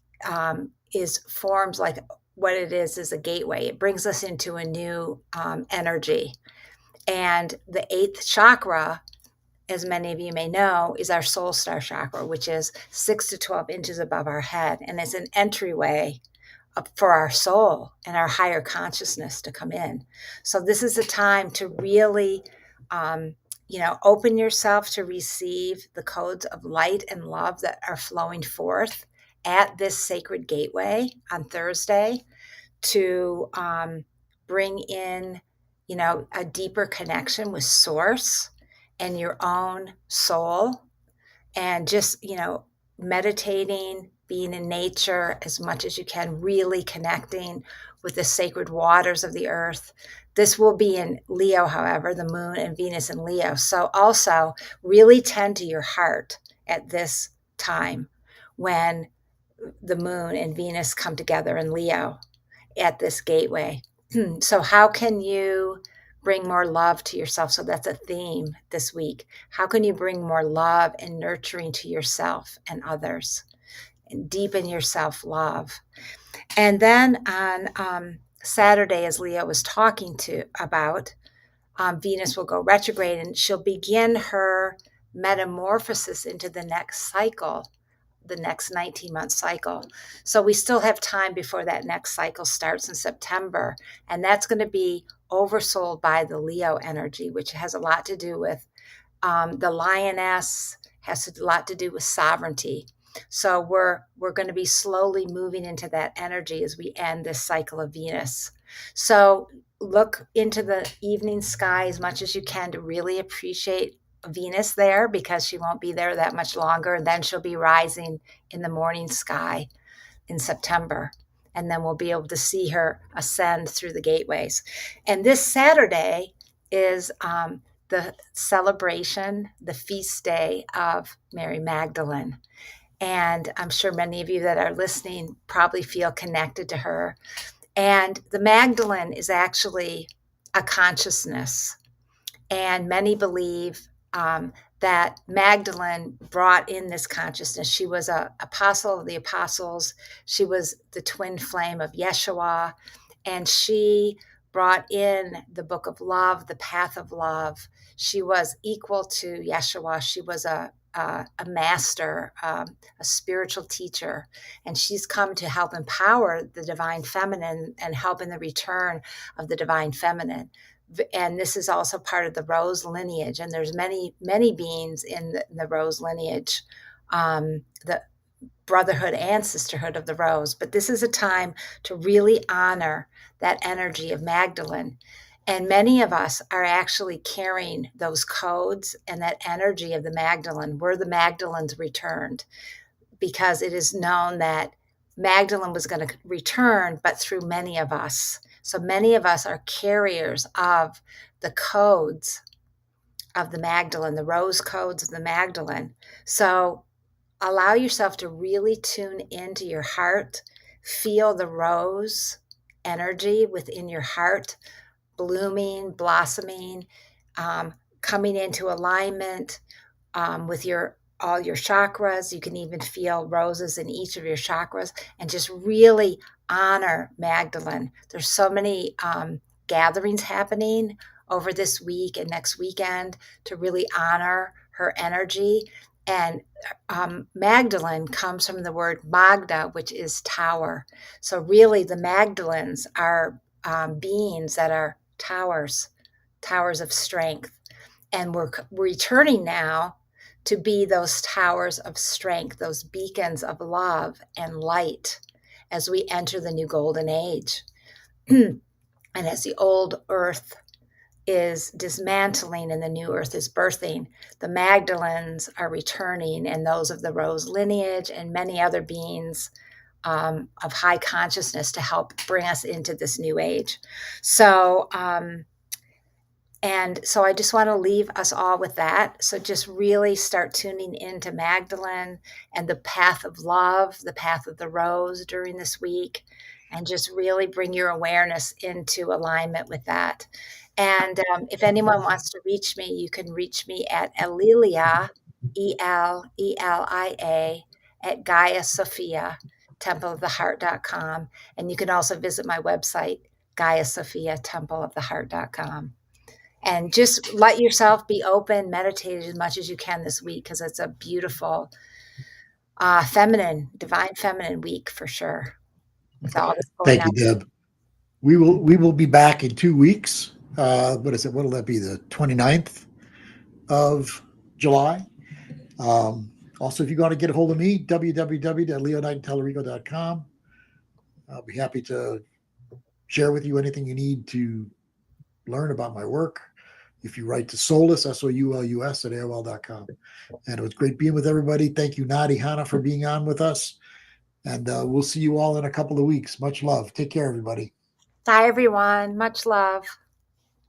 forms like what it is a gateway. It brings us into a new energy. And the 8th chakra, as many of you may know, is our soul star chakra, which is 6 to 12 inches above our head. And it's an entryway up for our soul and our higher consciousness to come in. So this is a time to really, open yourself to receive the codes of light and love that are flowing forth at this sacred gateway on Thursday to bring in, a deeper connection with source and your own soul, and just, meditating, being in nature as much as you can, really connecting with the sacred waters of the earth. This will be in Leo, however, the moon and Venus in Leo. So also really tend to your heart at this time when the moon and Venus come together in Leo at this gateway. So how can you bring more love to yourself? So that's a theme this week. How can you bring more love and nurturing to yourself and others, and deepen your self-love? And then on Saturday, as Leo was talking about, Venus will go retrograde, and she'll begin her metamorphosis into the next cycle, the next 19-month cycle. So we still have time before that next cycle starts in September. And that's going to be oversold by the Leo energy, which has a lot to do with the lioness, has a lot to do with sovereignty. So we're going to be slowly moving into that energy as we end this cycle of Venus. So look into the evening sky as much as you can to really appreciate Venus there, because she won't be there that much longer. And then she'll be rising in the morning sky in September. And then we'll be able to see her ascend through the gateways. And this Saturday is the celebration, the feast day of Mary Magdalene. And I'm sure many of you that are listening probably feel connected to her. And the Magdalene is actually a consciousness. And many believe that Magdalene brought in this consciousness. She was an apostle of the apostles. She was the twin flame of Yeshua. And she brought in the book of love, the path of love. She was equal to Yeshua. She was a master, a spiritual teacher, and she's come to help empower the divine feminine and help in the return of the divine feminine. And this is also part of the rose lineage, and there's many beings in the rose lineage, the brotherhood and sisterhood of the rose. But this is a time to really honor that energy of Magdalene. And many of us are actually carrying those codes and that energy of the Magdalene. We're the Magdalenes returned, because it is known that Magdalene was going to return, but through many of us. So many of us are carriers of the codes of the Magdalene, the rose codes of the Magdalene. So allow yourself to really tune into your heart, feel the rose energy within your heart, blooming, blossoming, coming into alignment with all your chakras. You can even feel roses in each of your chakras, and just really honor Magdalene. There's so many gatherings happening over this week and next weekend to really honor her energy. And Magdalene comes from the word Magda, which is tower. So really the Magdalenes are beings that are towers of strength. And we're returning now to be those towers of strength, those beacons of love and light as we enter the new golden age. And as the old earth is dismantling and the new earth is birthing, the Magdalenes are returning, and those of the rose lineage and many other beings of high consciousness to help bring us into this new age. So I just want to leave us all with that. So just really start tuning into Magdalene and the path of love, the path of the rose during this week, and just really bring your awareness into alignment with that. And if anyone wants to reach me, you can reach me at Elilia, Elia, at Gaia Sophia, templeoftheheart.com. And you can also visit my website, Gaia Sophia, templeoftheheart.com. And just let yourself be open, meditate as much as you can this week, because it's a beautiful divine feminine week for sure. With all this going Thank on. you, Deb. We will be back in 2 weeks. What is it? What'll that be? The 29th of July. Also, if you want to get a hold of me, www.leoknightontallarico.com. I'll be happy to share with you anything you need to learn about my work. If you write to Soulus, SOULUS at AOL.com. And it was great being with everybody. Thank you, Nadi, Hana, for being on with us. And we'll see you all in a couple of weeks. Much love. Take care, everybody. Bye, everyone. Much love.